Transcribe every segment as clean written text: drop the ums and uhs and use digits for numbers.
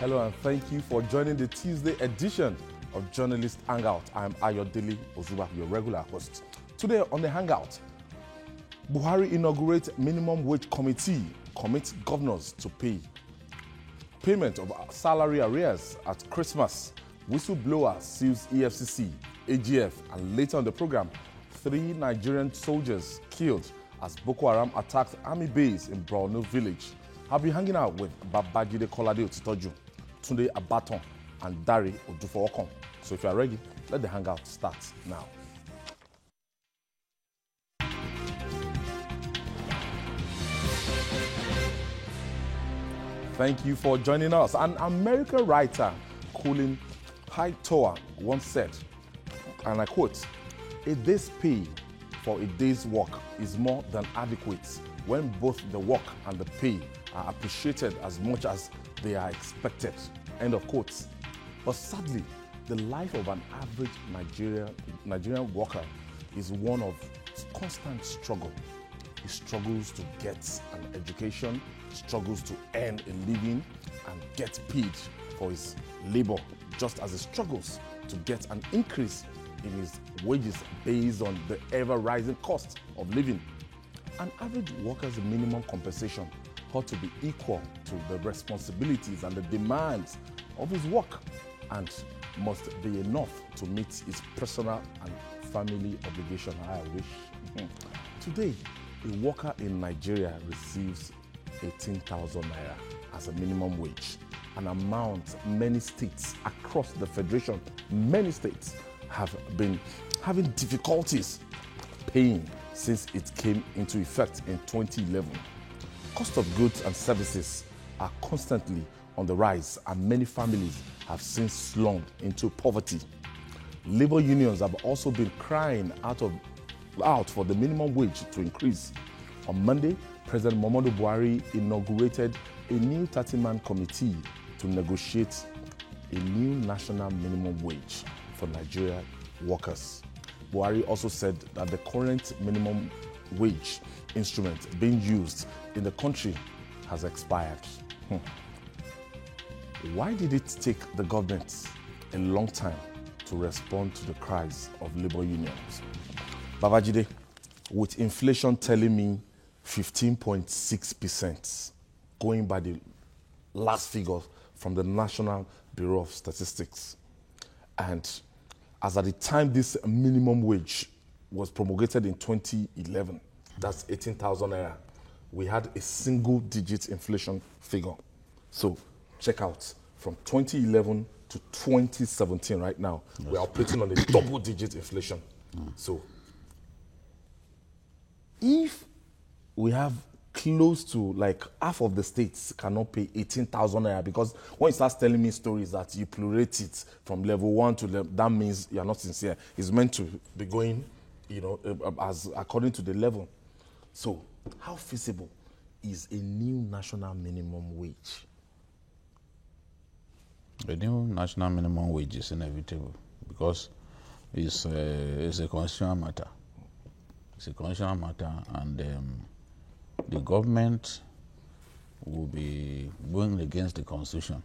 Hello and thank you for joining the Tuesday edition of Journalist Hangout. I'm Ayodele Ozuba, your regular host. Today on the Hangout, Buhari inaugurates minimum wage committee, commits governors to pay. Payment of salary arrears at Christmas. Whistleblower sues EFCC, AGF, and later on the program, 3 Nigerian soldiers killed as Boko Haram attacked army base in Borno village. I'll be hanging out with Babajide Kolade Otitoju, Tunde Abaton, and Dari Odufookon. So if you are ready, let the hangout start now. Thank you for joining us. An American writer, Colin Hightower, once said, and I quote, "A day's pay for a day's work is more than adequate when both the work and the pay are appreciated as much as they are expected." End of quote. But sadly, the life of an average Nigerian worker is one of constant struggle. He struggles to get an education, struggles to earn a living and get paid for his labor, just as he struggles to get an increase in his wages based on the ever-rising cost of living. An average worker's minimum compensation ought to be equal to the responsibilities and the demands of his work and must be enough to meet his personal and family obligation. I wish. Today, a worker in Nigeria receives 18,000 naira as a minimum wage, an amount many states across the federation, many states have been having difficulties paying since it came into effect in 2011. Cost of goods and services are constantly on the rise, and many families have since slumped into poverty. Labor unions have also been crying out for the minimum wage to increase. On Monday, President Muhammadu Buhari inaugurated a new 30-man committee to negotiate a new national minimum wage for Nigeria workers. Buhari also said that the current minimum wage instrument being used in the country has expired. Why did it take the government a long time to respond to the cries of labor unions? Babajide, with inflation telling me 15.6%, going by the last figure from the National Bureau of Statistics, and as at the time this minimum wage was promulgated in 2011, that's 18,000 naira, we had a single-digit inflation figure. So check out, from 2011 to 2017 right now, yes, we are operating on a double-digit inflation. So if we have close to like half of the states cannot pay 18,000 naira, because when you start telling me stories that you plurate it from level 1 to level, that means you're not sincere. It's meant to be going, as according to the level. So how feasible is a new national minimum wage? The new national minimum wage is inevitable because it's a constitutional matter. It's a constitutional matter, and the government will be going against the Constitution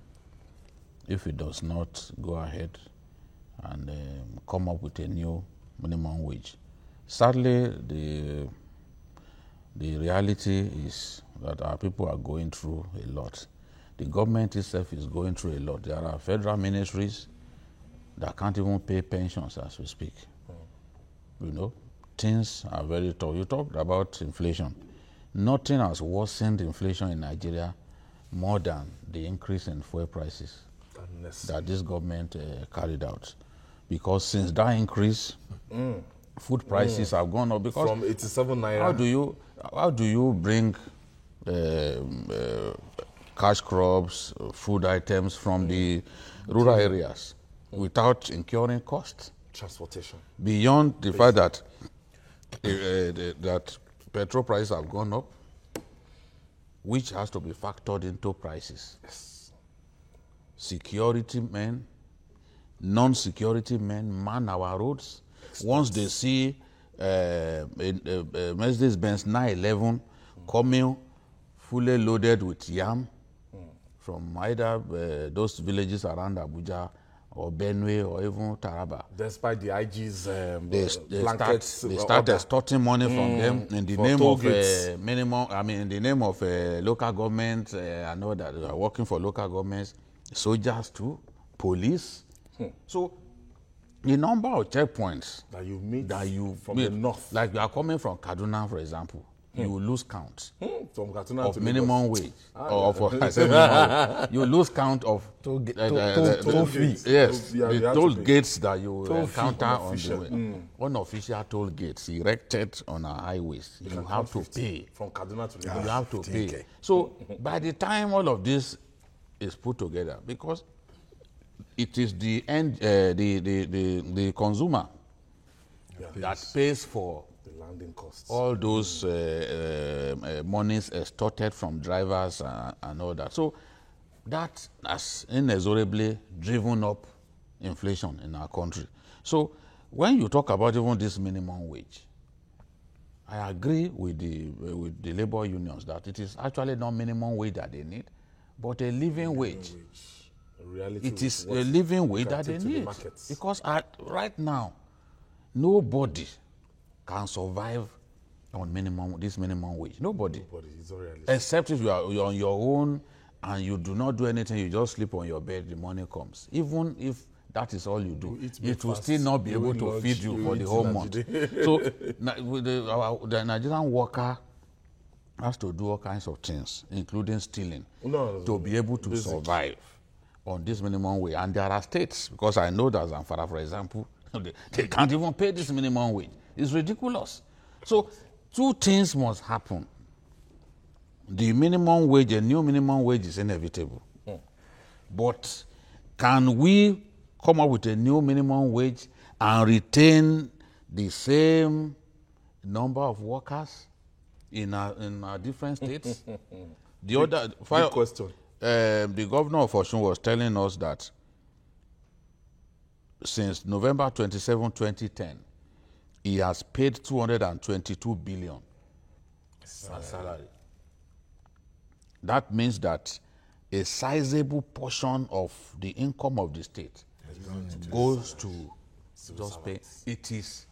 if it does not go ahead and come up with a new minimum wage. Sadly, the reality is that our people are going through a lot. The government itself is going through a lot. There are federal ministries that can't even pay pensions as we speak. Things are very tough. You talked about inflation. Nothing has worsened inflation in Nigeria more than the increase in fuel prices that this government carried out. Because since that increase, food prices have gone up. Because from 87 naira. How do you bring cash crops, food items from the rural areas without incurring costs? Transportation. Beyond the fact that petrol prices have gone up, which has to be factored into prices. Yes. Security men, non-security men man our roads. Once they see a Mercedes-Benz 911 coming fully loaded with yam from either those villages around Abuja or Benue or even Taraba. Despite the IG's they start extorting money from them in the name of minimum. I mean, in the name of local government. I know that they are working for local governments, soldiers too, police. So the number of checkpoints that you meet from meet, the north, like you are coming from Kaduna, for example, you will lose count from Kaduna of to minimum Lagos. wage, or for I said minimum wage. You lose count of toll fees. Yes, the toll gates that you encounter on the way. Unofficial toll gates erected on our highways. You have to pay from Kaduna to Lagos. You have to pay. So by the time all of this is put together, because it is the end, the consumer that pays for the landing costs, all those monies extorted from drivers and all that. So that has inexorably driven up inflation in our country. So when you talk about even this minimum wage, I agree with the labor unions that it is actually not minimum wage that they need, but a living wage. It is a living wage that they need. Because right now, nobody can survive on this minimum wage. Nobody. Except if you are on your own and you do not do anything, you just sleep on your bed, the money comes. Even if that is all you do, it will still not be able to feed you for the whole month. So the Nigerian worker has to do all kinds of things, including stealing, to be able to survive on this minimum wage. And there are states, because I know that Zamfara, for example, they can't even pay this minimum wage. It's ridiculous. So two things must happen. The minimum wage, a new minimum wage is inevitable. But can we come up with a new minimum wage and retain the same number of workers in our different states? The other big question. The governor of Osun was telling us that since November 27, 2010, he has paid 222 billion as salary. That means that a sizable portion of the income of the state goes to just pay. It is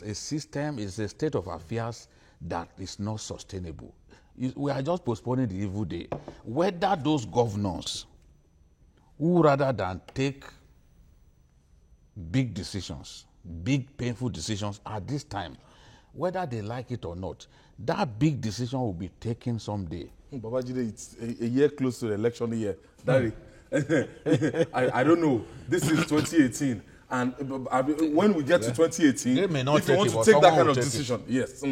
a system, it's a state of affairs that is not sustainable. We are just postponing the evil day. Whether those governors who, rather than take big decisions, big painful decisions at this time, whether they like it or not, that big decision will be taken someday. Babajide, it's a year close to the election year. I don't know. This is 2018. And when we get to 2018, they may not if you want to take that kind of decision, yes.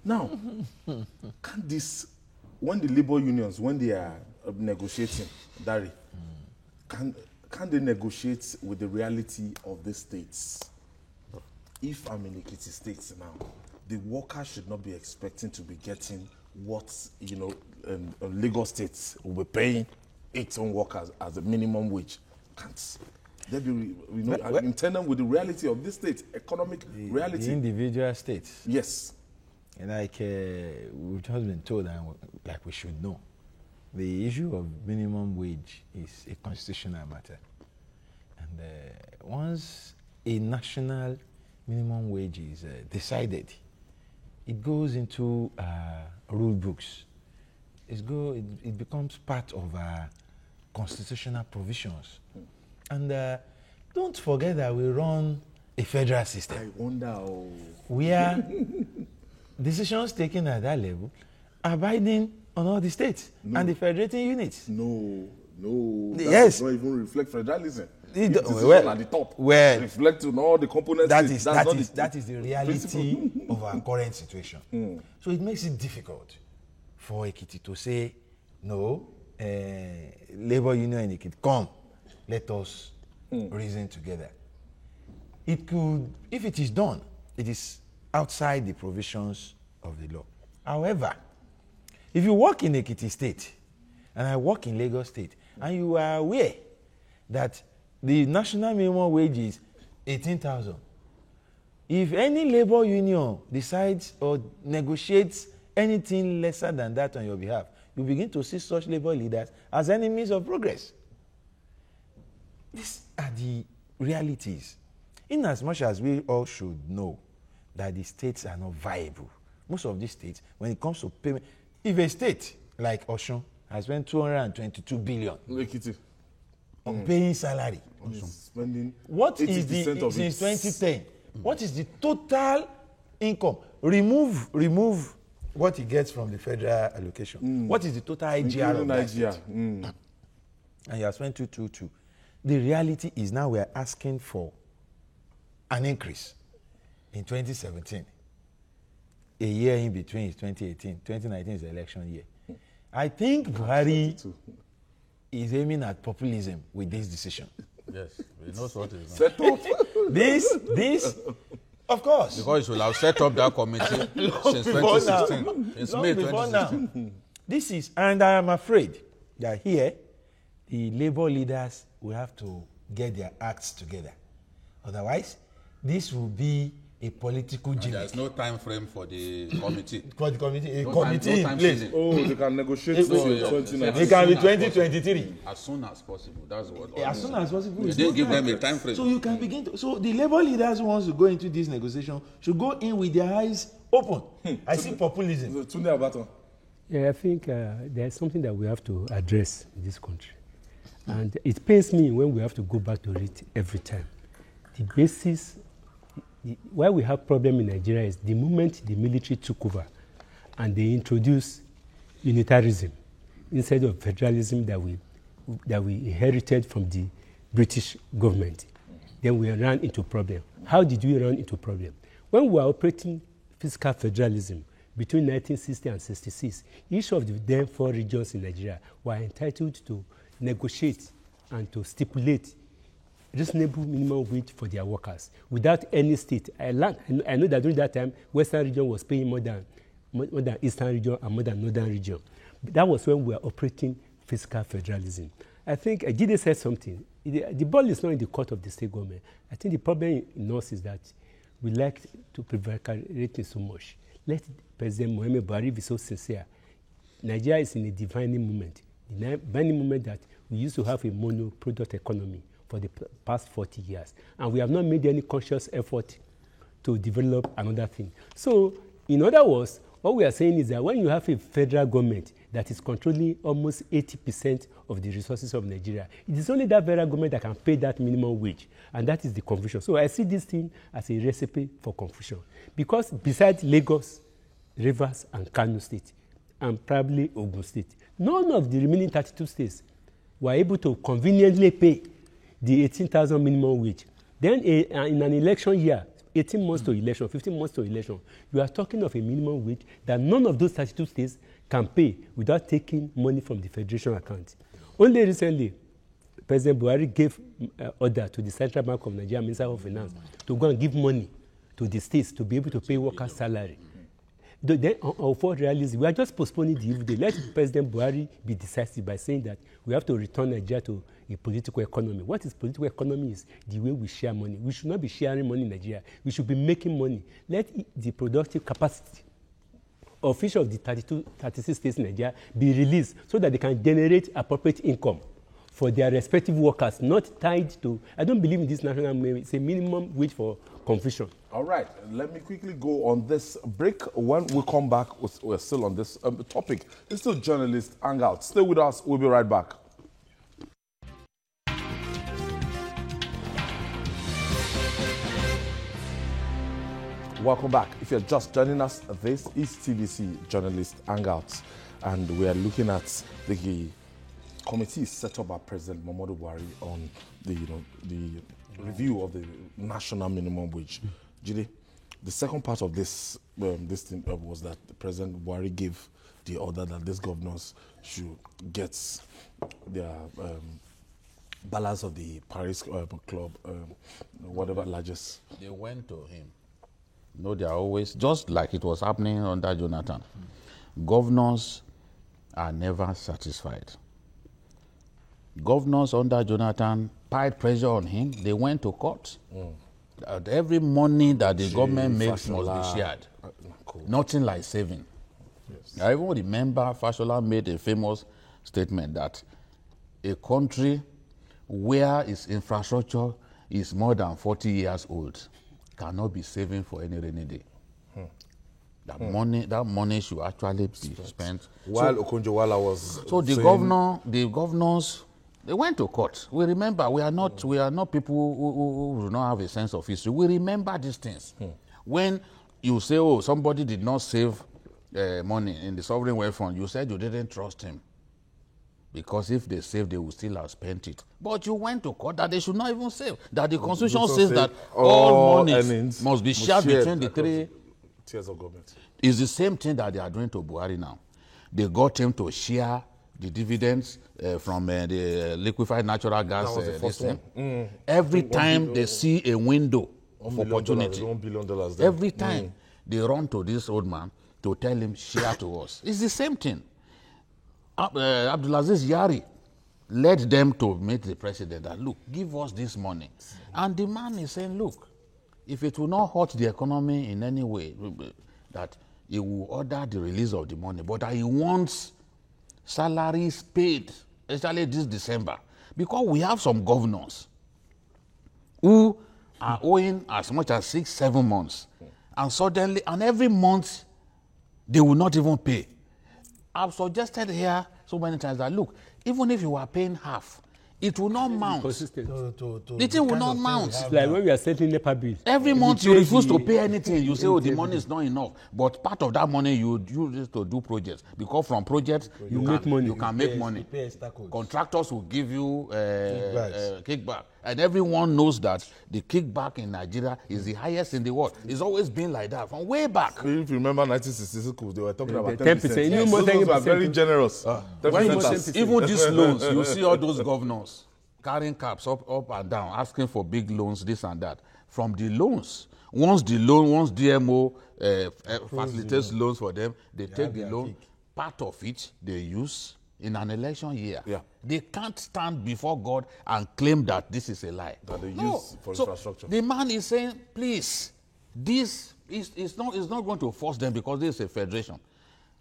Now, can this, when the labor unions, when they are negotiating, Dari, can they negotiate with the reality of the states? If I'm in Ekiti States now, the workers should not be expecting to be getting what, Lagos States will be paying its own workers as a minimum wage. Can't there be, in tandem with the reality of this state, economic reality? The individual states. Yes. Like we've just been told, and like we should know, the issue of minimum wage is a constitutional matter. And once a national minimum wage is decided, it goes into rule books. It becomes part of constitutional provisions. And don't forget that we run a federal system. I wonder. Where decisions taken at that level are binding on all the states and the federating units. No. That yes. does not even reflect federalism. At the top, where reflect on all the components. That is the reality of our current situation. So it makes it difficult for Ekiti to say, no, labor union in Ekiti, come, let us reason together. It could, if it is done, it is outside the provisions of the law. However, if you work in Ekiti State and I work in Lagos State, and you are aware that the national minimum wage is 18,000, if any labor union decides or negotiates anything lesser than that on your behalf, you begin to see such labor leaders as enemies of progress. These are the realities. In as much as we all should know that the states are not viable, most of these states, when it comes to payment, if a state like Osun has spent 222 billion on paying salary, spending what is the, since 2010, what is the total income? Remove what he gets from the federal allocation. What is the total IGR of that state? And you have spent 222. The reality is now we are asking for an increase in 2017. A year in between is 2018. 2019 is the election year. I think Buhari is aiming at populism with this decision. Yes, he knows what is Set up. This, of course. Because he will have set up that committee since 2016. It's May 2016. This is, and I am afraid that here, the labor leaders will have to get their acts together. Otherwise, this will be a political gimmick. There's no time frame for the committee. For the committee, No committee time in place. ceiling. Oh, they can negotiate till 2019. It can be 2023. As soon as possible. That's what. As soon as possible. They It's didn't no give time. them a time frame. So you can begin to. So the labor leaders who wants to go into this negotiation should go in with their eyes open. I see populism. Tunde Abaton. Yeah, I think there's something that we have to address in this country. And it pains me when we have to go back to it every time. The basis, why we have problem in Nigeria is the moment the military took over and they introduced unitarism instead of federalism that we inherited from the British government. Then we ran into problem. How did we run into problem? When we were operating fiscal federalism between 1960 and 66, each of the then 4 regions in Nigeria were entitled to negotiate and to stipulate reasonable minimum wage for their workers without any state. I know that during that time, Western region was paying more than Eastern region and more than Northern region. But that was when we were operating fiscal federalism. I think Jide said something. The ball is not in the court of the state government. I think the problem in us is that we like to prevaricate so much. Let President Muhammad Buhari be so sincere. Nigeria is in a defining moment. The defining moment that we used to have a mono-product economy for the past 40 years. And we have not made any conscious effort to develop another thing. So, in other words, what we are saying is that when you have a federal government that is controlling almost 80% of the resources of Nigeria, it is only that federal government that can pay that minimum wage. And that is the confusion. So I see this thing as a recipe for confusion. Because besides Lagos, Rivers, and Kano State, and probably Ogun State, none of the remaining 32 states were able to conveniently pay the 18,000 minimum wage. Then in an election year, 18 months to election, 15 months to election, you are talking of a minimum wage that none of those 32 states can pay without taking money from the federation account. Only recently, President Buhari gave order to the Central Bank of Nigeria, Minister of Finance, to go and give money to the states to be able to pay workers' salary. Then, for realism, we are just postponing the evil day. Let President Buhari be decisive by saying that we have to return Nigeria to a political economy. What is political economy is the way we share money. We should not be sharing money in Nigeria. We should be making money. Let the productive capacity of each of the 36 states in Nigeria be released so that they can generate appropriate income for their respective workers, not tied to, I don't believe in this national minimum, it's a minimum wage for confusion. All right, let me quickly go on this break. When we come back, we're still on this topic. It's still journalist Hangout. Stay with us, we'll be right back. Welcome back. If you're just joining us, this is TVC Journalist Hangout, and we are looking at the committee set up by President Muhammadu Buhari on the review of the national minimum wage. Jide, the second part of this thing was that President Buhari gave the order that these governors should get their balance of the Paris Club, whatever largest. They went to him. No, they are always, just like it was happening under Jonathan. Governors are never satisfied. Governors under Jonathan piled pressure on him. They went to court. Every money that the government makes must be shared. Cool. Nothing like saving. Yes. I even remember Fashola made a famous statement that a country where its infrastructure is more than 40 years old cannot be saving for any rainy day. That money should actually be spent. While Okonjo-Iweala was So the governors, they went to court. We remember, we are not people who do not have a sense of history. We remember these things. When you say, oh, somebody did not save money in the sovereign wealth fund, you said you didn't trust him. Because if they save, they will still have spent it. But you went to court that they should not even save. That the Constitution says that all money must be shared between the three tiers of government. It's the same thing that they are doing to Buhari now. They got him to share the dividends from the liquefied natural gas. That was the first one. Every time they see a window of opportunity, $1 billion there. every time they run to this old man to tell him, share to us. It's the same thing. Abdulaziz Yari led them to meet the president that, look, give us this money. And the man is saying, look, if it will not hurt the economy in any way, that he will order the release of the money, but that he wants salaries paid, especially this December. Because we have some governors who are owing as much as 6-7 months. And suddenly, and every month, they will not even pay. I've suggested here so many times that, look, even if you are paying half, it will not mount. The thing will not mount. Like when we are settling NEPA bill. Every month you refuse to pay anything. You say, oh, the money is not enough. But part of that money you use to do projects. Because from projects, you can make money. Contractors will give you kickback. And everyone knows that the kickback in Nigeria is the highest in the world. It's always been like that from way back. If you remember 1966, they were talking about 10%. 10%. Yes. Those were very generous. Even these loans, you see all those governors carrying caps up and down, asking for big loans, this and that. From the loans, once DMO facilitates loans for them, they take the loan. Part of it they use in an election year. Yeah. They can't stand before God and claim that this is a lie. That they use for infrastructure. The man is saying, please, this is not going to force them because this is a federation.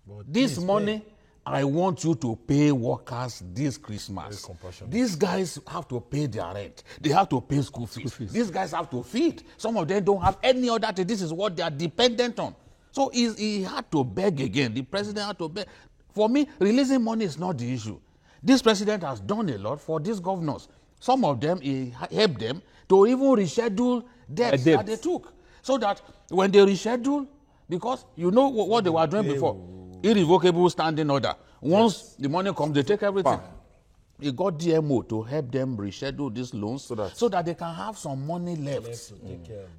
But this money, I want you to pay workers this Christmas. These guys have to pay their rent. They have to pay school fees. These guys have to feed. Some of them don't have any other thing. This is what they are dependent on. So he had to beg again. The president had to beg. For me, releasing money is not the issue. This president has done a lot for these governors. Some of them, he helped them to even reschedule debts that they took. So that when they reschedule, because you know what they were doing before, irrevocable standing order. Once the money comes, they take everything. He got DMO to help them reschedule these loans so that they can have some money left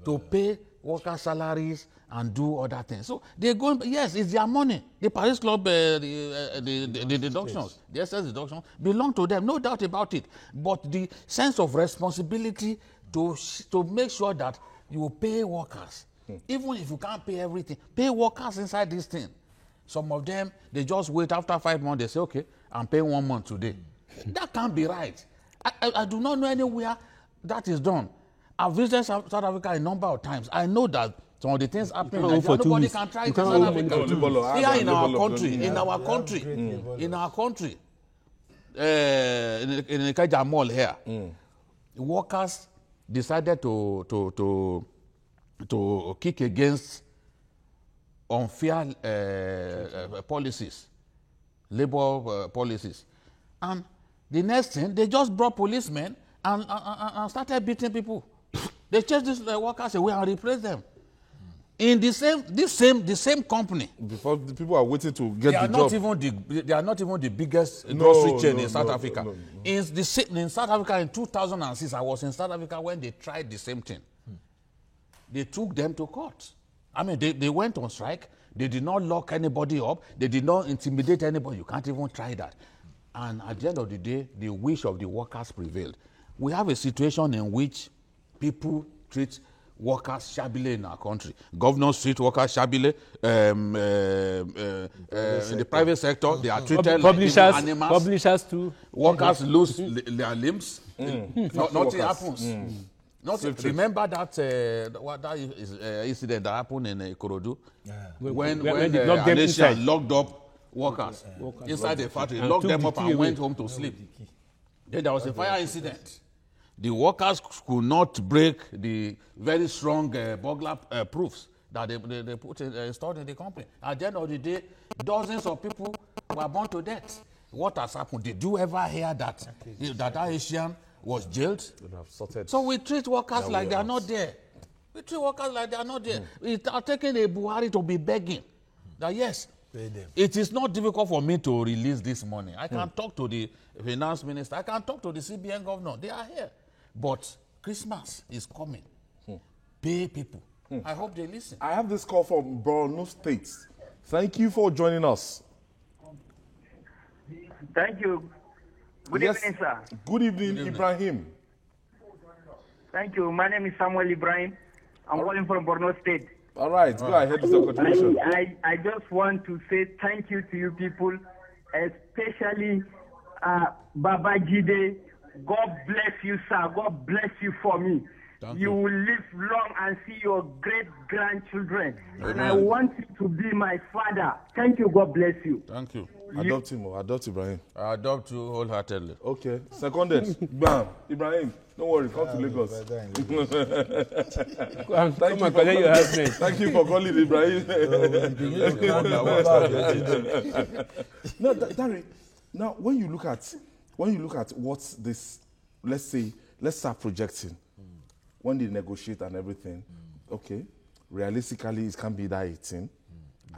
to pay worker salaries and do other things. So they're going, yes, it's their money. The Paris Club, the deductions, the excess deductions belong to them, no doubt about it. But the sense of responsibility to make sure that you pay workers, even if you can't pay everything, pay workers inside this thing. Some of them, they just wait after 5 months, they say, okay, I'm paying 1 month today. That can't be right. I do not know anywhere that is done. I've visited South Africa a number of times. I know that some of the things happening in Nigeria, nobody can try it in South Africa. Here in our country, in the Ikeja Mall here, workers decided to kick against unfair policies, labor policies. And the next thing, they just brought policemen and started beating people. They chased these workers away and replaced them. In the same company. Before the people are waiting to get the job. They are not even the biggest grocery chain in South Africa. In South Africa in 2006, I was in South Africa when they tried the same thing. They took them to court. I mean, they went on strike. They did not lock anybody up. They did not intimidate anybody. You can't even try that. And at the end of the day, the wish of the workers prevailed. We have a situation in which people treat workers shabbily in our country. Governors treat workers shabbily. In the private sector, they are treated like animals. Publishers too. Workers lose their limbs. Nothing happens. Not remember that incident that happened in Ikorodu? Yeah. When they locked up workers inside the factory, locked them up and went home to sleep. Then there was a fire incident. The workers could not break the very strong burglar proofs that they put installed in the company. At the end of the day, dozens of people were burned to death. What has happened? Did you ever hear that Asian was jailed? So we treat workers like they are not there. We treat workers like they are not there. We are taking a Buhari to be begging that yes, it is not difficult for me to release this money. I can talk to the finance minister. I can talk to the CBN governor. They are here. But Christmas is coming. Pay people. I hope they listen. I have this call from Borno State. Thank you for joining us. Thank you. Good evening, sir. Good evening, Ibrahim. Thank you. My name is Samuel Ibrahim. I'm calling from Borno State. All right, go ahead with your contribution. I just want to say thank you to you people, especially Baba Jide. God bless you, sir. God bless you for me. You will live long and see your great-grandchildren. And I want you to be my father. Thank you. God bless you. Thank you. Adopt him or adopt Ibrahim. I adopt you wholeheartedly. Okay. Seconded. Bam. Ibrahim, don't worry. Come to Lagos. Thank you for calling Ibrahim. No, Dari, now when you look at what's this, let's start projecting. When they negotiate and everything, okay, realistically it can be that 18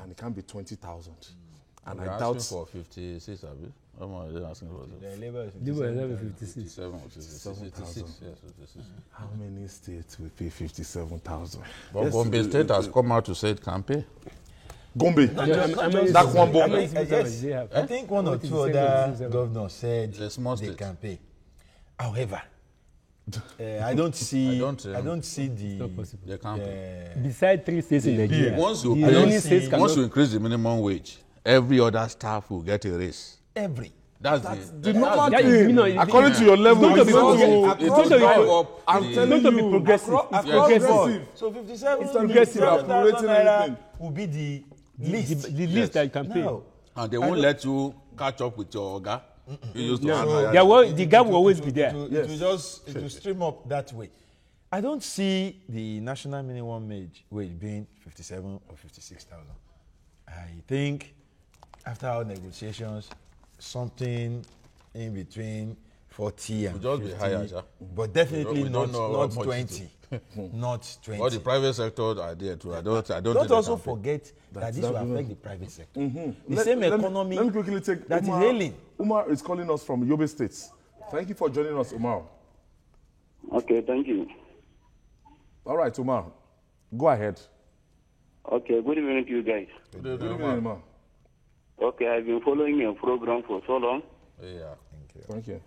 and it can be 20,000. And I doubt for 56, have you? How much are they asking for? The labor is 56. 57,000. How many states will pay 57,000? But Gombe State has come out to say it can pay. Gombe, that's one bomb. I think one or two other governors said they can pay. However, I don't see They can't pay. Besides 3 states in Nigeria, Once you increase the minimum wage, every other staff will get a raise. That's the normal thing. According to your level, it's going to be progressive. So 57 progressive will be the least that you can pay. And they won't let you catch up with your Oga. The gap will always be there. It will stream up that way. I don't see the national minimum wage being 57 or 56,000. I think after our negotiations, something in between 40 and 50, be higher, but definitely not 20. Not 20. But the private sector are there too. I don't also forget that this will affect the private sector. The same economy let me quickly take that Umar, is ailing. Umar is calling us from Yobe State. Thank you for joining us, Umar. Okay, thank you. All right, Umar, go ahead. Okay, good evening to you guys. Good evening, Umar. Okay, I've been following your program for so long. Yeah, thank you.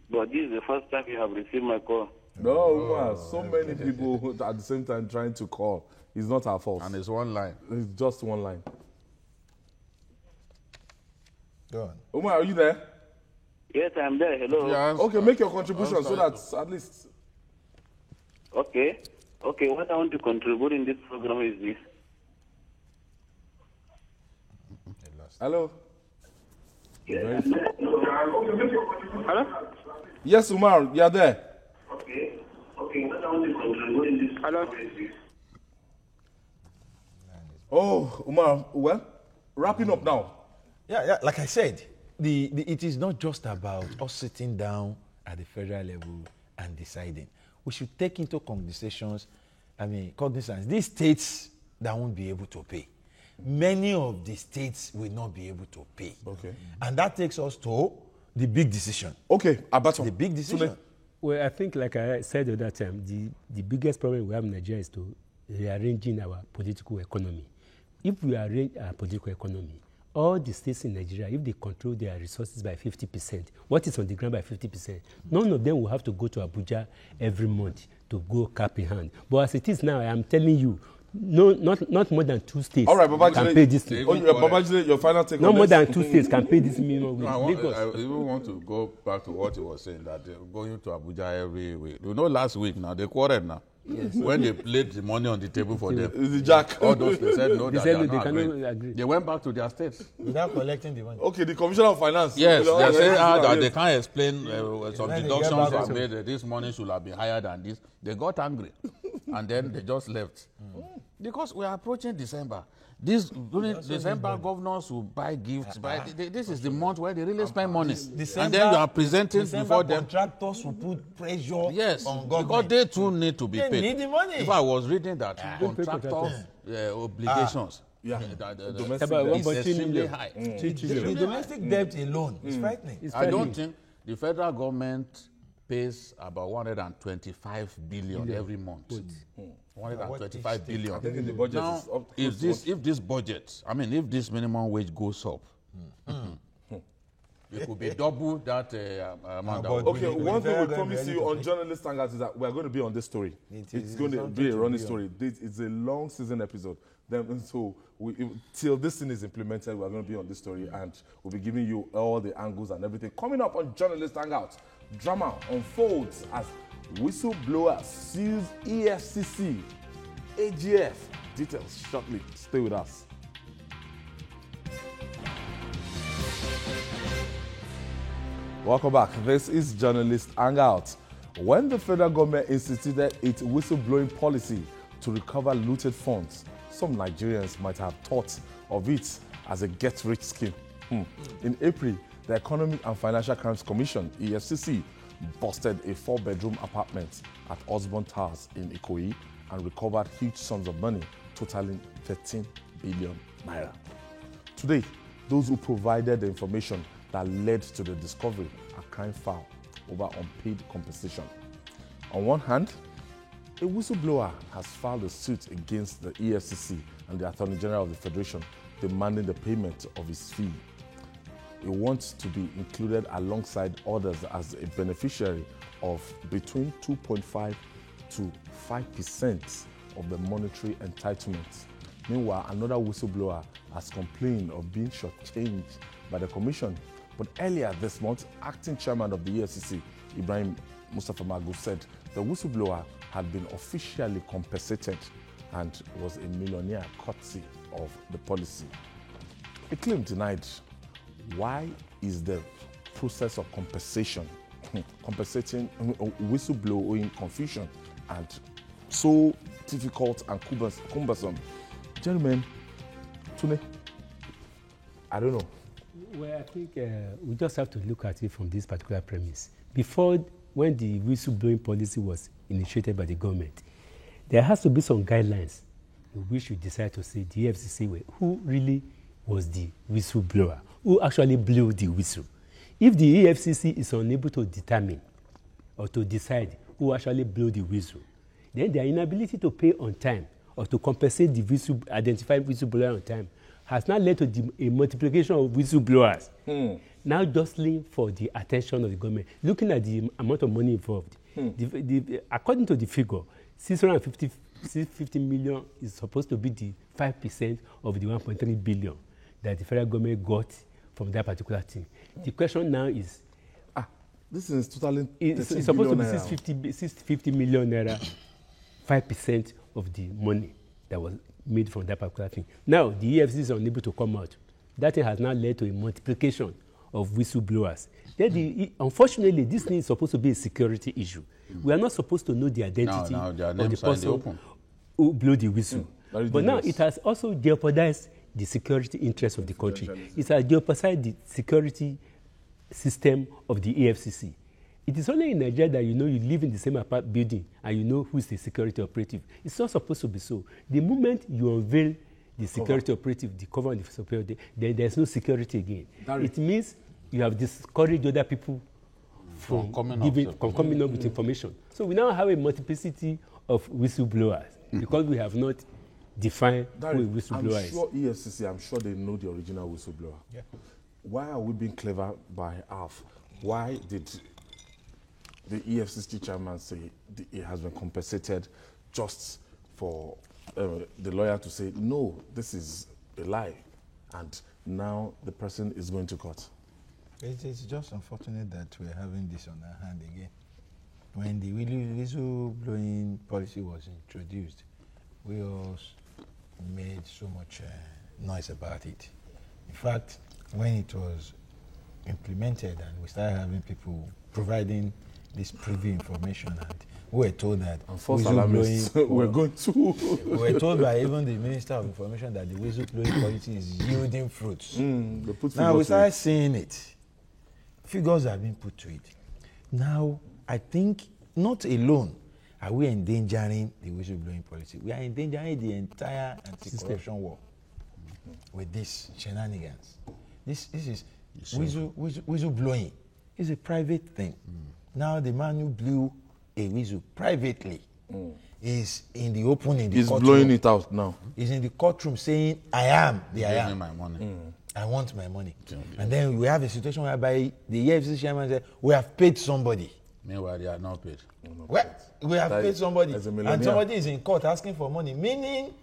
But this is the first time you have received my call. No, Umar, so many people at the same time trying to call. It's not our fault. And it's one line. It's just one line. Go on. Umar, are you there? Yes, I'm there. Hello. Yes. Okay, make your contribution so that at least... Okay, what I want to contribute in this program is this. Hello? Yes. Hello? Yes, Umar, you're there. Okay, what I want to contribute in this program is this. Oh, Umar, well, wrapping up now. Yeah, like I said, it is not just about us sitting down at the federal level and deciding. We should take into cognizance these states that won't be able to pay. Many of the states will not be able to pay. Okay. And that takes us to the big decision. Okay, Abato. The big decision. Well, I think, like I said at that time, the biggest problem we have in Nigeria is to rearranging our political economy. If we arrange our political economy, all the states in Nigeria, if they control their resources by 50%, what is on the ground by 50%, none of them will have to go to Abuja every month to go cap in hand. But as it is now, I am telling you, No, not more than 2 states All right, can pay this thing. Babajide, your final take No on more this? than 2 states can pay this minimum wage. I even want to go back to what he was saying, that they're going to Abuja every week. You know, last week now, they quarreled now. Yes. When they laid the money on the table for them. Is the jack? All those, they said no, They that said they they are not cannot agreeing. agree. They went back to their states. Without collecting the money. Okay, the Commissioner of Finance. Yes, they say that yes. they can't explain some When they deductions get back were made. This money should have been higher than this. They got angry, and then they just left. Because we are approaching December. During December, governors will buy gifts. This is the month where they really spend money. December, and then you are presenting December before them. Contractors will put pressure on Because government. they too need to be They paid. need the money. If I was reading that contractors' obligations, Domestic is debt. extremely high. The domestic debt alone is frightening. I don't think the federal government pays about 125 billion every month. 125 billion. I think in the budget Now, is up if this minimum wage goes up, it could be double that amount. Okay, one thing we promise you on Journalist Hangout is that we are going to be on this story. It's going to be a running story. It's a long season episode. So till this thing is implemented, we are going to be on this story, and we'll be giving you all the angles and everything. Coming up on Journalist Hangout, drama unfolds as whistleblower sues EFCC, AGF. Details shortly. Stay with us. Welcome back. This is Journalist Hangout. When the federal government instituted its whistleblowing policy to recover looted funds, some Nigerians might have thought of it as a get-rich scheme. In April, the Economic and Financial Crimes Commission, EFCC, busted a 4-bedroom apartment at Osborne Towers in Ikoyi and recovered huge sums of money totaling 13 billion naira. Today, those who provided the information that led to the discovery are crying foul over unpaid compensation. On one hand, a whistleblower has filed a suit against the EFCC and the Attorney General of the Federation demanding the payment of his fee. He wants to be included alongside others as a beneficiary of between 2.5 to 5% of the monetary entitlements. Meanwhile, another whistleblower has complained of being shortchanged by the commission. But earlier this month, acting chairman of the EFCC, Ibrahim Mustafa Magu, said the whistleblower had been officially compensated and was a millionaire courtesy of the policy. A claim denied. Why is the process of compensation, compensating whistleblowing confusion, and so difficult and cumbersome? Gentlemen, Tune, I don't know. Well, I think we just have to look at it from this particular premise. Before, when the whistleblowing policy was initiated by the government, there has to be some guidelines in which you decide to say the FCC, who really was the whistleblower, who actually blew the whistle. If the EFCC is unable to determine or to decide who actually blew the whistle, then their inability to pay on time or to compensate the identified whistleblower on time has now led to a multiplication of whistleblowers, now jostling for the attention of the government. Looking at the amount of money involved, according to the figure, 650 million is supposed to be the 5% of the 1.3 billion that the federal government got from that particular thing. The question now is, this is totally it's supposed to be 650 million naira, 5% of the money that was made from that particular thing. Now, the EFCC is unable to come out. That thing has now led to a multiplication of whistleblowers. Then unfortunately, this thing is supposed to be a security issue. We are not supposed to know the identity of the person who blew the whistle. But now it has also jeopardized the security interests of the country. It has jeopardized the security system of the EFCC. It is only in Nigeria that you live in the same apartment building and you know who is the security operative. It's not supposed to be so. The moment you unveil the security operative, the cover and the security, then there's no security again. It means you have discouraged other people from coming up with information. So we now have a multiplicity of whistleblowers because we have not defined who a whistleblower is. I'm sure EFCC, I'm sure they know the original whistleblower. Yeah. Why are we being clever by half? Why did the EFCC chairman say it has been compensated just for the lawyer to say, no, this is a lie. And now the person is going to court. It's just unfortunate that we're having this on our hand again. When the whistleblowing policy was introduced, we all made so much noise about it. In fact, when it was implemented and we started having people providing this privy information, and we were told that whistleblowing we're going to we were told by even the Minister of Information that the whistleblowing policy is yielding fruits. Now we started seeing it. Figures have been put to it. Now I think not alone are we endangering the whistleblowing policy. We are endangering the entire anti-corruption war with these shenanigans. This is whistleblowing. It's a private thing. Now the man who blew a whistle privately is in the open in the He's courtroom. blowing it out now. He's in the courtroom saying, I am the I am. My money. I want my money. And then we have a situation whereby the EFCC chairman said, we have paid somebody. Meanwhile, they are not paid. Well, we have paid somebody. As a And millionaire. somebody is in court asking for money, meaning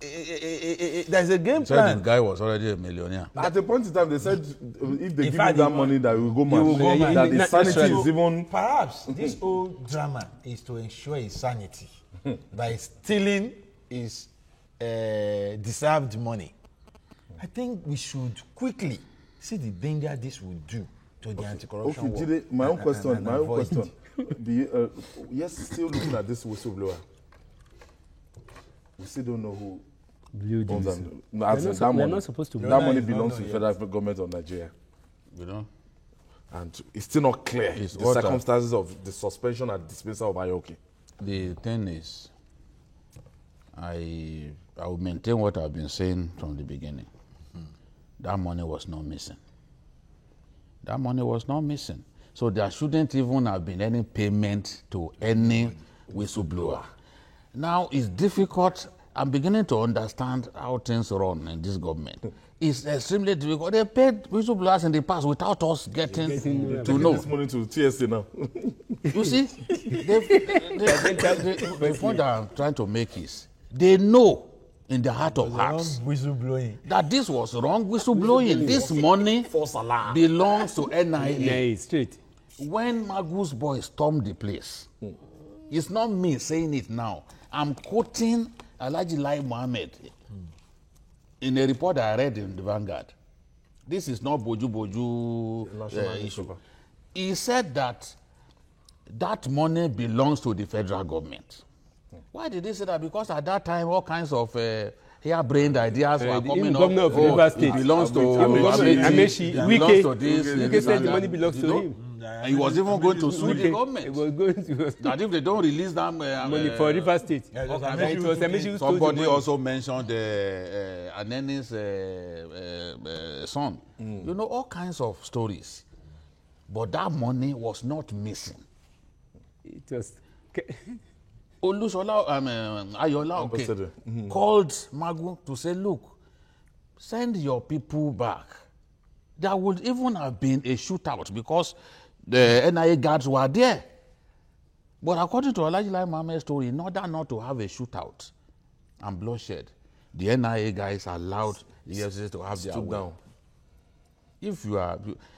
there's a game So plan. the guy was already a millionaire. At a point in time, they said if they give fact, you that he- money, that we will go mad. will go mad. That the That's sanity right. is even. Perhaps this whole drama is to ensure his sanity by stealing his deserved money. I think we should quickly see the danger this will do to the anti-corruption war. Jide, my own question. and My own avoid question. Do you, yes, still looking at this whistleblower. We still don't know who Blew the owns whistle. them. No, as in not that we're money. not supposed to That know. money No, belongs no, to the yes. federal government of Nigeria, You know? and it's still not clear It's the what circumstances of the suspension and dismissal of Ayoki. The thing is, I will maintain what I've been saying from the beginning. That money was not missing. That money was not missing. So there shouldn't even have been any payment to any whistleblower. Now it's difficult. I'm beginning to understand how things run in this government. It's extremely difficult. They paid whistleblowers in the past without us getting to know. This money to TSA now. You see, the point that I'm trying to make is they know in the heart of hearts Whistleblowing. that this was wrong whistleblowing. This money belongs to NIA. Yeah, straight. When Magu's boys stormed the place, it's not me saying it now. I'm quoting Alhaji Lai Mohammed in a report that I read in the Vanguard. This is not Boju issue. He said that that money belongs to the federal government. Why did he say that? Because at that time, all kinds of harebrained ideas were coming up. Governor of Rivers It State. belongs to Amechi, it belongs to this. Wike said the money belongs to him. And he was even going to sue the It government. was going to That if they don't release that money for Rivers State. Yeah, just And it was Amechi who stole the somebody money. also mentioned Aneni's son. You know, all kinds of stories. But that money was not missing. It was Olusola, Ayola Ambassador. called Magu to say, look, send your people back. There would even have been a shootout because the NIA guards were there. But according to Alhaji Lai Mohammed's story, in order not to have a shootout and bloodshed, the NIA guys allowed the EFCC to have their Stood way. down. If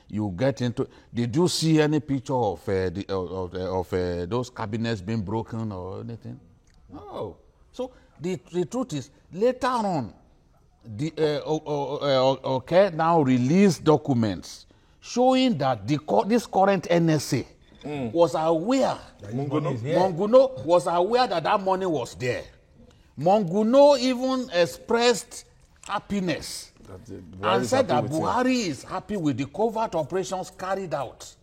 you get into, did you see any picture of those cabinets being broken or anything? No. So the truth is, later on, the now released documents showing that this current NSA was aware. Monguno was aware that money was there. Monguno even expressed happiness and said that Buhari is happy with the covert operations carried out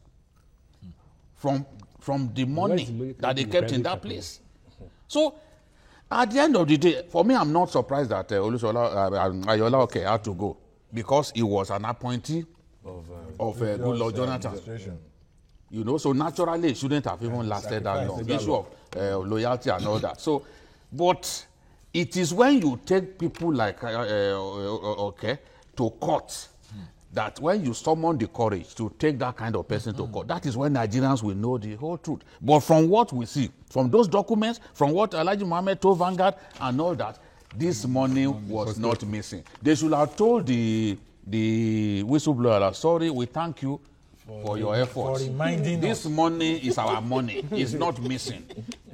from the money that they kept in that place. So, at the end of the day, for me, I'm not surprised that Ayola had to go because he was an appointee of Goodluck Jonathan. You know, so naturally it shouldn't have even lasted that long. The issue of loyalty and all that. So, but it is when you take people like to court that when you summon the courage to take that kind of person to court, that is when Nigerians will know the whole truth. But from what we see, from those documents, from what Alhaji Mohammed told Vanguard and all that, this money was not missing. They should have told the whistleblower, sorry, we thank you for your efforts. For reminding this us. money is our money. It's not missing.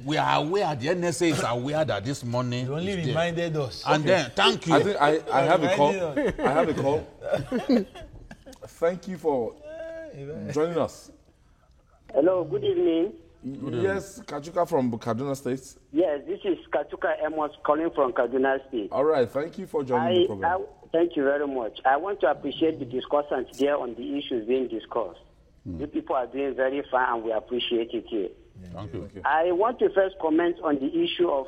We are aware, the NSA is aware that this money You only is reminded there. us. And then, thank you. I think I have a call. I have a call. Thank you for joining us. Hello, good evening. Yes, Kachuka from Kaduna State. Yes, this is Kachuka Amos calling from Kaduna State. All right, thank you for joining the program. Thank you very much. I want to appreciate the discussants there on the issues being discussed. You people are doing very fine and we appreciate it here. Thank you. I want to first comment on the issue of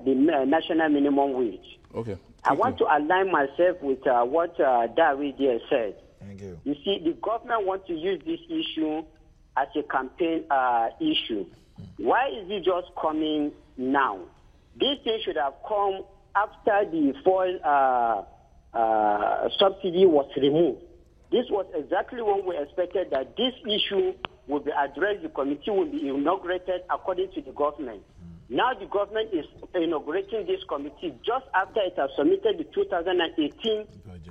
the national minimum wage. Okay. I want to align myself with what David there said. Thank you. You see, the government wants to use this issue as a campaign issue. Why is it just coming now? This thing should have come after the fuel subsidy was removed. This was exactly when we expected that this issue will be addressed, the committee will be inaugurated according to the government. Now the government is inaugurating this committee just after it has submitted the 2018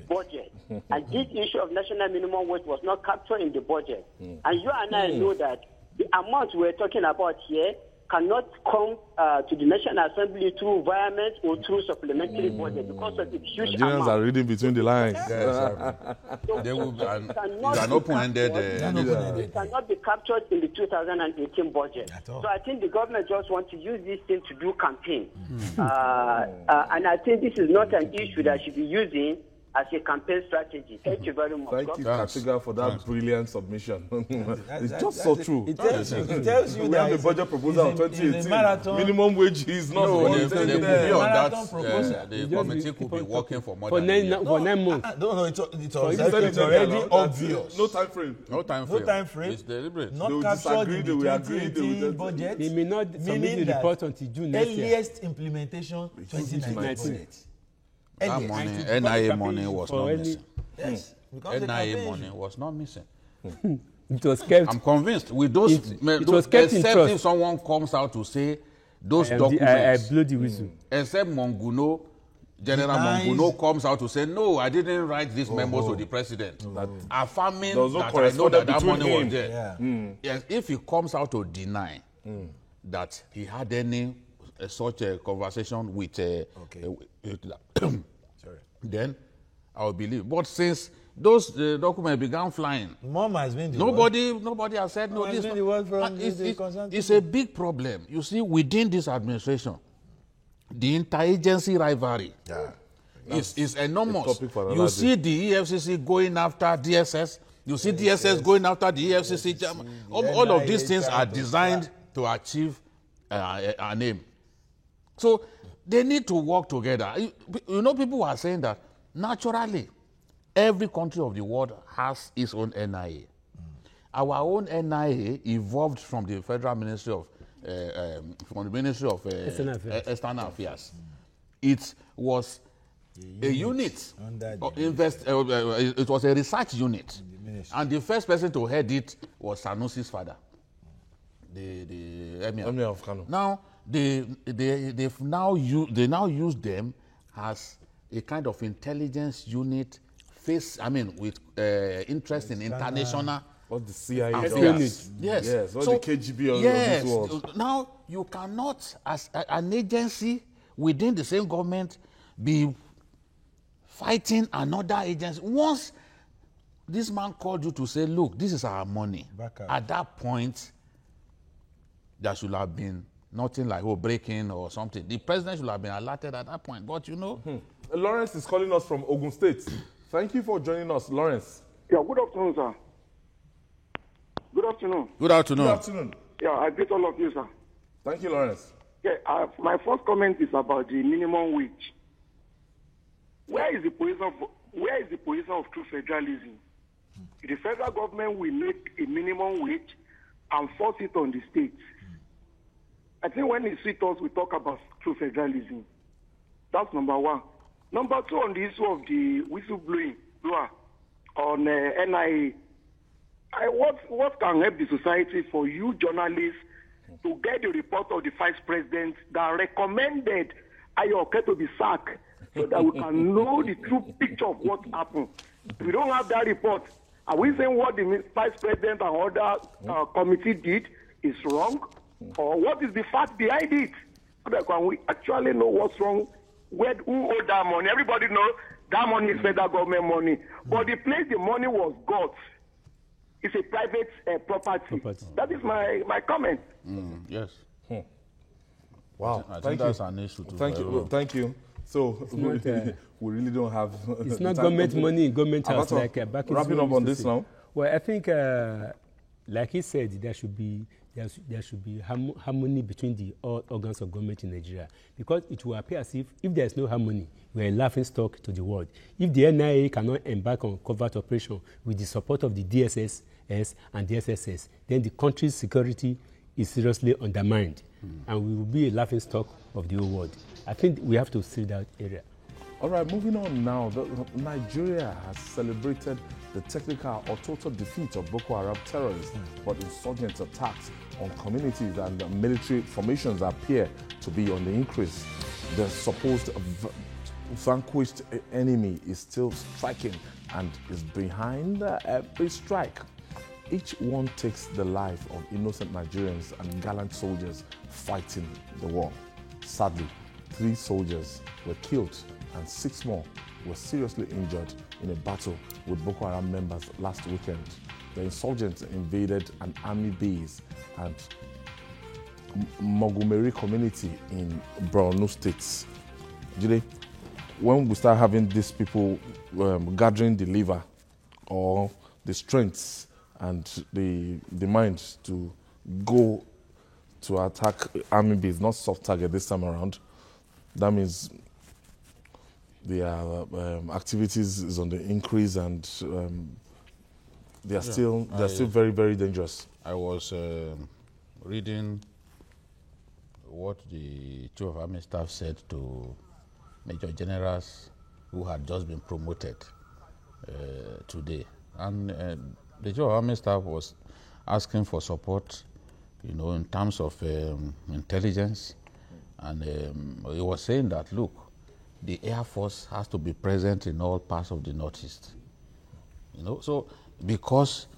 budget. And this issue of national minimum wage was not captured in the budget. And you and I know that the amount we're talking about here cannot come to the National Assembly through environment or through supplementary budget because of its huge Nigerians amount. are reading between the lines. So They will be it it's an open-ended. it cannot be captured in the 2018 budget. So I think the government just wants to use this thing to do campaign. And I think this is not an issue that should be using as a campaign strategy. Thank you very much. Thank you, Kachuga, for that brilliant submission. It's just so true. It tells you We that have a budget proposal of it's a 2018. marathon. Minimum wage is not No, one they thing could there. be on that. Marathon proposal. The committee could be working for more For than a year. 9 months. No, it's You said it's it already earlier, obvious. No time frame. No time No frame. time frame. It's deliberate. They Not will captured disagree, in they will the agree, they will 2018 just- budget. They may not submit Meaning the that report until June next year. earliest implementation 2019 budget. That Earliest. money, And to NIA become money campaign was For not any- missing. Yes. Because the NIA campaign money was not missing. It was kept. I'm convinced with those, It was kept in except trust. if someone comes out to say those I documents, blow the whistle. except Monguno, General Denies. Monguno comes out to say, no, I didn't write these memos to the president. Affirming There was no that I know that correspondence that money between was there. Yeah. Yes, if he comes out to deny that he had any such a conversation with, then I will believe. But since those documents began flying, Mom has been the nobody has said no. Has This been the word from and the concerned it's a big problem. You see, within this administration, the interagency rivalry is enormous. topic for another You day. see the EFCC going after DSS. You see DSS going after the EFCC. All of these things are designed to achieve an aim. So they need to work together. You know, people are saying that naturally, every country of the world has its own NIA. Our own NIA evolved from the Federal Ministry of External Affairs. It was a unit. It was a research unit, and the first person to head it was Sanusi's father, the Emir of Kano. Now they now use them as a kind of intelligence unit. With interest in international. What the CIA affairs. does. Yes. Yes. What So, the KGB of yes. this world. Now you cannot, as an agency within the same government, be fighting another agency. Once this man called you to say, look, this is our money. At that point, there should have been nothing like breaking or something. The president should have been alerted at that point. But you know. Lawrence is calling us from Ogun State. Thank you for joining us, Lawrence. Yeah, good afternoon, sir. Good afternoon. Good afternoon. Good afternoon. Yeah, I greet all of you, sir. Thank you, Lawrence. Yeah, my first comment is about the minimum wage. Where is the position of true federalism? The federal government will make a minimum wage and force it on the states. I think when it suits us, we talk about true federalism. That's number one. Number two, on the issue of the whistleblower on NIA, what can help the society for you journalists to get the report of the vice president that recommended Ayoke to be sacked so that we can know the true picture of what happened. If we don't have that report, are we saying what the vice president and other committee did is wrong? Or what is the fact behind it? So that when we actually know what's wrong, who owed that money? Everybody knows that money is federal government money. But the place the money was got is a private property. That is my comment. Yes. Wow. I think that's an issue too. Thank you. So we really don't have. It's not government money in government house like back in wrapping up on this now. Well, I think, like he said, there should be harmony between the all organs of government in Nigeria, because it will appear as if there is no harmony, we are a laughing stock to the world. If the NIA cannot embark on covert operation with the support of the DSS and the SSS, then the country's security is seriously undermined, and we will be a laughing stock of the whole world. I think we have to see that area. All right, moving on now. Nigeria has celebrated the technical or total defeat of Boko Haram terrorists, but insurgent attacks on communities and military formations appear to be on the increase. The supposed vanquished enemy is still striking and is behind every strike. Each one takes the life of innocent Nigerians and gallant soldiers fighting the war. Sadly, 3 soldiers were killed and 6 more were seriously injured in a battle with Boko Haram members last weekend. The insurgents invaded an army base and Mogumeri community in Borno State. Jide, when we start having these people gathering the liver or the strengths and the mind to go to attack army base, not soft target this time around, that means their activities is on the increase, and they are still very, very dangerous. I was reading what the Chief of Army Staff said to Major Generals who had just been promoted today, and the Chief of Army Staff was asking for support, in terms of intelligence, and he was saying that, look, the Air Force has to be present in all parts of the Northeast. So because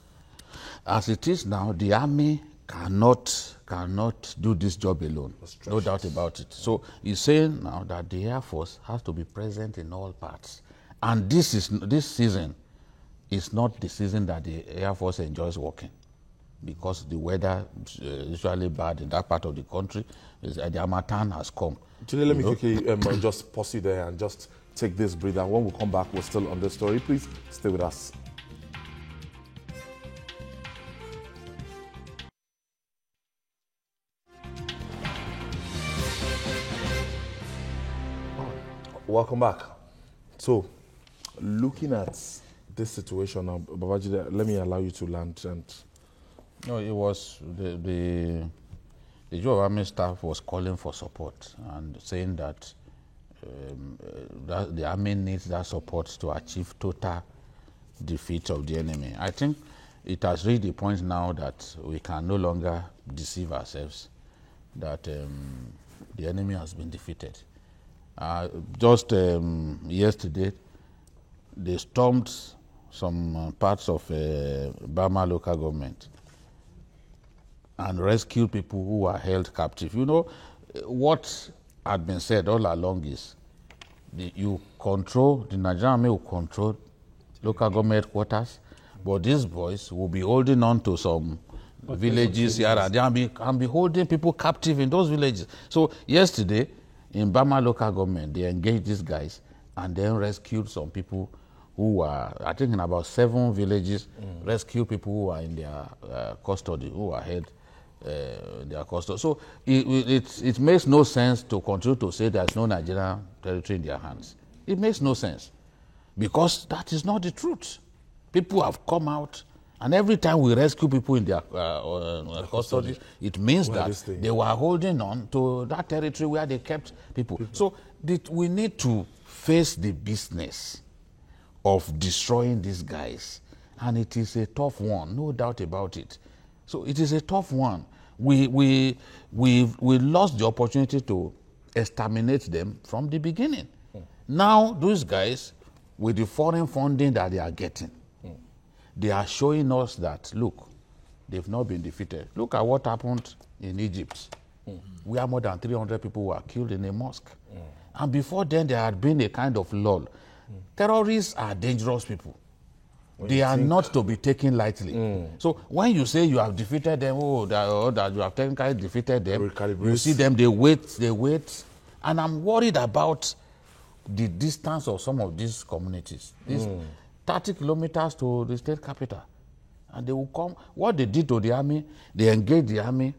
as it is now, the Army cannot do this job alone. No doubt about it. So he's saying now that the Air Force has to be present in all parts. And this season is not the season that the Air Force enjoys working, because the weather is usually bad in that part of the country. The Harmattan has come. Actually, let me quickly just pause you there and just take this breather. When we come back, we're still on this story. Please stay with us. Welcome back. So, looking at this situation now, Babajide, let me allow you to land. And no, it was the Chief of Army Staff was calling for support and saying that the army needs that support to achieve total defeat of the enemy. I think it has reached the point now that we can no longer deceive ourselves that the enemy has been defeated. Just yesterday, they stormed some parts of Bama local government and rescued people who were held captive. What had been said all along is the Nigerian army will control local government headquarters, but these boys will be holding on to some villages here and there and be holding people captive in those villages. So yesterday, in Bama local government, they engaged these guys and then rescued some people who were, I think in about 7 villages, rescued people who were in their custody, who were held their custody. So it makes no sense to continue to say there's no Nigerian territory in their hands. It makes no sense, because that is not the truth. People have come out, and every time we rescue people in their custody, it means that they were holding on to that territory where they kept people. So we need to face the business of destroying these guys, and it is a tough one, no doubt about it. So it is a tough one. We lost the opportunity to exterminate them from the beginning. Now, those guys, with the foreign funding that they are getting, they are showing us that, look, they've not been defeated. Look at what happened in Egypt, where more than 300 people were killed in a mosque. And before then, there had been a kind of lull. Terrorists are dangerous people. They are not to be taken lightly. So when you say you have defeated them, that you have technically defeated them, you see them, they wait. And I'm worried about the distance of some of these communities. These 30 kilometers to the state capital. And they will come. What they did to the army, they engaged the army.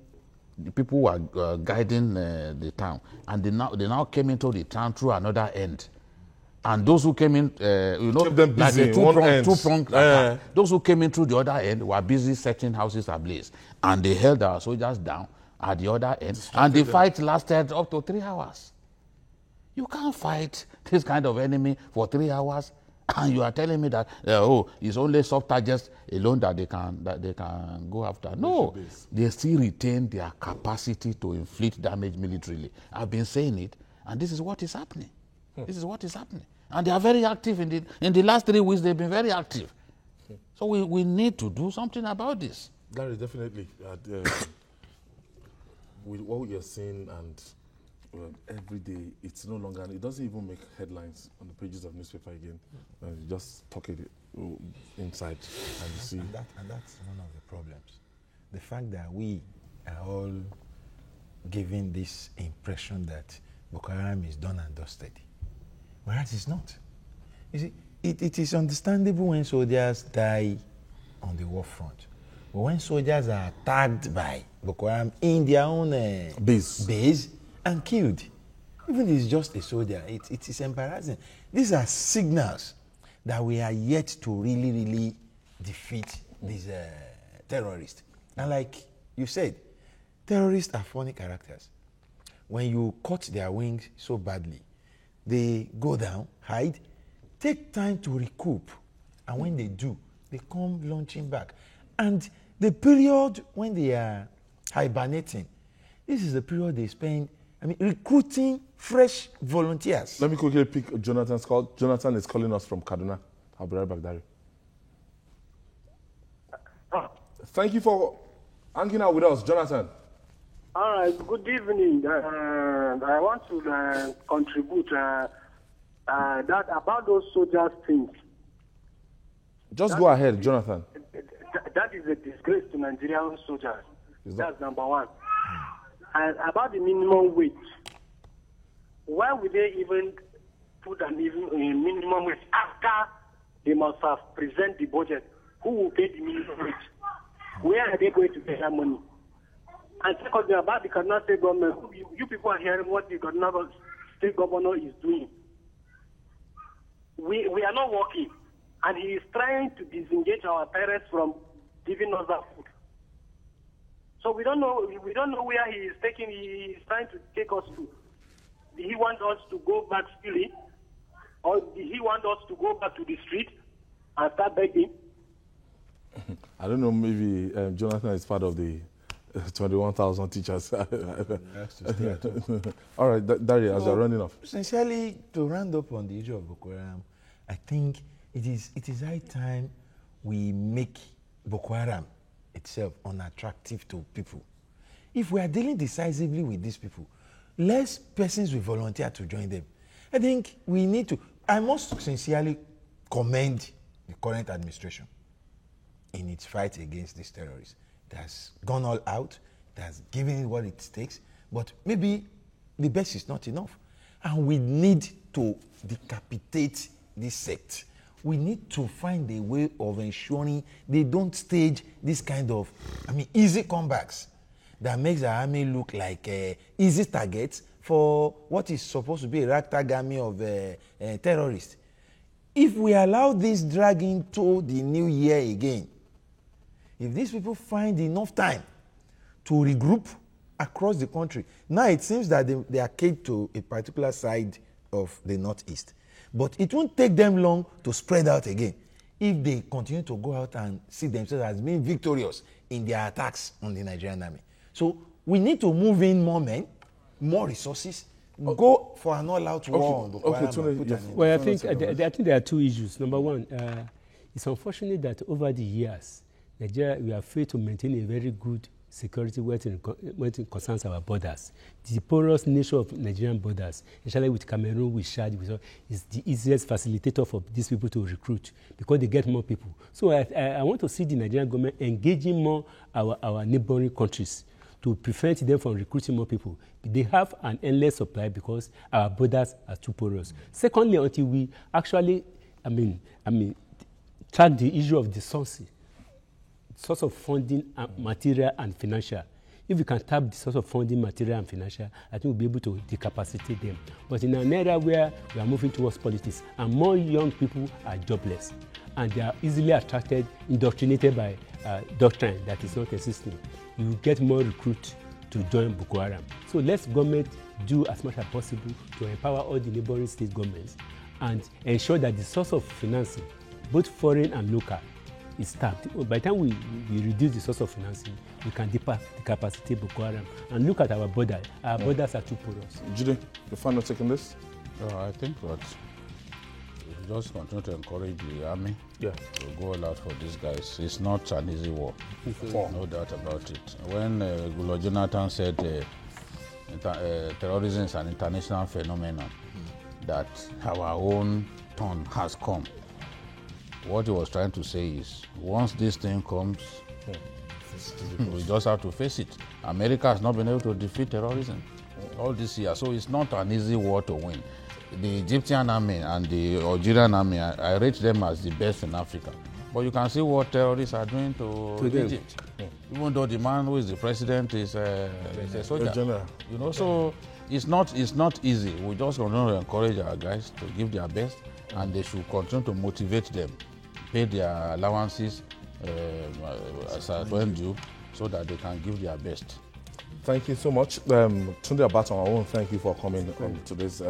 The people were guiding the town. And they now came into the town through another end. And those who came in, kept them like busy, a two-pronged attack. Those who came in through the other end were busy setting houses ablaze. And they held our soldiers down at the other end. And the fight lasted up to 3 hours. You can't fight this kind of enemy for 3 hours. And you are telling me that, it's only soft targets alone that they can go after. No, they still retain their capacity to inflict damage militarily. I've been saying it, and this is what is happening. This is what is happening. And they are very active in the last 3 weeks. They've been very active. So we need to do something about this. Larry, definitely. With what you're seeing and every day, it's no longer, it doesn't even make headlines on the pages of newspaper again. You just talk it inside and you see. And that's one of the problems. The fact that we are all giving this impression that Boko Haram is done and dusted, whereas it's not. You see, it is understandable when soldiers die on the war front. But when soldiers are attacked by Boko Haram in their own base and killed, even if it's just a soldier, it is embarrassing. These are signals that we are yet to really defeat these terrorists. And like you said, terrorists are funny characters. When you cut their wings so badly, they go down, hide, take time to recoup. And when they do, they come launching back. And the period when they are hibernating, this is the period they spend, recruiting fresh volunteers. Let me quickly pick Jonathan's call. Jonathan is calling us from Kaduna. I'll be right back, Dari. Thank you for hanging out with us, Jonathan. All right, good evening. I want to contribute that about those soldiers things. Just go ahead, Jonathan. That is a disgrace to Nigerian soldiers. That's number one. And about the minimum wage, why would they even put a minimum wage after they must have present the budget? Who will pay the minimum wage? Where are they going to get that money? And secondly, about the Kaduna State government, you people are hearing what the Kaduna State governor is doing. We are not working, and he is trying to disengage our parents from giving us that food. So we don't know where he is taking. He is trying to take us to. Did he want us to go back stealing, or did he want us to go back to the street and start begging? I don't know. Maybe Jonathan is part of the 21,000 teachers. All right, Daria, as you're running off. Essentially, to round up on the issue of Boko Haram, I think it is high time we make Boko Haram itself unattractive to people. If we are dealing decisively with these people, less persons will volunteer to join them. I think we need to. I must sincerely commend the current administration in its fight against these terrorists. It has gone all out, it has given it what it takes, but maybe the best is not enough. And we need to decapitate this sect. We need to find a way of ensuring they don't stage this kind of, easy comebacks that makes the army look like easy targets for what is supposed to be a ragtag army of terrorists. If we allow this drag into the new year again, if these people find enough time to regroup across the country, now it seems that they are catered to a particular side of the northeast. But it won't take them long to spread out again if they continue to go out and see themselves as being victorious in their attacks on the Nigerian army. So we need to move in more men, more resources, go for an all-out war on Boko Haram. Tony, yes. Well, I think there are two issues. Number one, it's unfortunate that over the years, Nigeria, we have failed to maintain a very good security when it concerns our borders. The porous nature of Nigerian borders, especially with Cameroon, with Chad, is the easiest facilitator for these people to recruit because they get more people. So I want to see the Nigerian government engaging more our neighboring countries to prevent them from recruiting more people. They have an endless supply because our borders are too porous. Secondly, until we actually, track the issue of the source of funding, material and financial. If we can tap the source of funding, material and financial, I think we'll be able to decapacitate them. But in an era where we are moving towards politics and more young people are jobless and they are easily attracted, indoctrinated by doctrine that is not existing, you will get more recruits to join Boko Haram. So let's government do as much as possible to empower all the neighboring state governments and ensure that the source of financing, both foreign and local, is tapped. By the time we reduce the source of financing, we can decapacitate Boko Haram. And look at our border. Our borders are too porous. Jide, your final take on this? I think that we just continue to encourage the army to go all out for these guys. It's not an easy war, no doubt about it. When Goodluck Jonathan said terrorism is an international phenomenon, that our own turn has come, what he was trying to say is, once this thing comes, we just have to face it. America has not been able to defeat terrorism all this year, so it's not an easy war to win. The Egyptian army and the Algerian army, I rate them as the best in Africa. But you can see what terrorists are doing to Egypt. Even though the man who is the president is a soldier. You know, so it's not easy. We just want to encourage our guys to give their best, and they should continue to motivate them, pay their allowances as when due, so that they can give their best. Thank you so much. Tunde Abaton, I want to thank you for coming on today's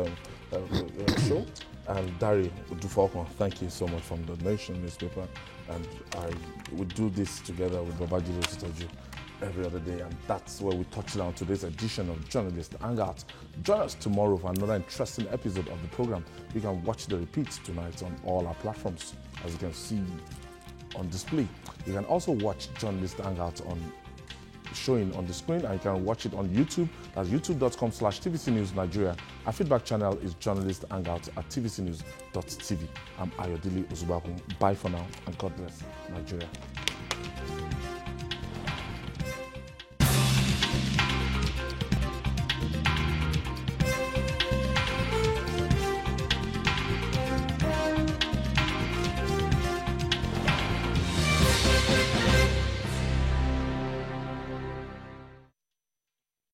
show. And Dari Udufokon, thank you so much from the Nation newspaper. And I would do this together with Babajide Ositoju every other day. And that's where we touch down today's edition of Journalist Hangout. Join us tomorrow for another interesting episode of the program. You can watch the repeats tonight on all our platforms, as you can see on display. You can also watch Journalist Hangout showing on the screen, and you can watch it on YouTube. That's youtube.com/TVC News Nigeria. Our feedback channel is Journalist Hangout at tvcnews.tv. I'm Ayodele Uzubakun. Bye for now, and God bless Nigeria.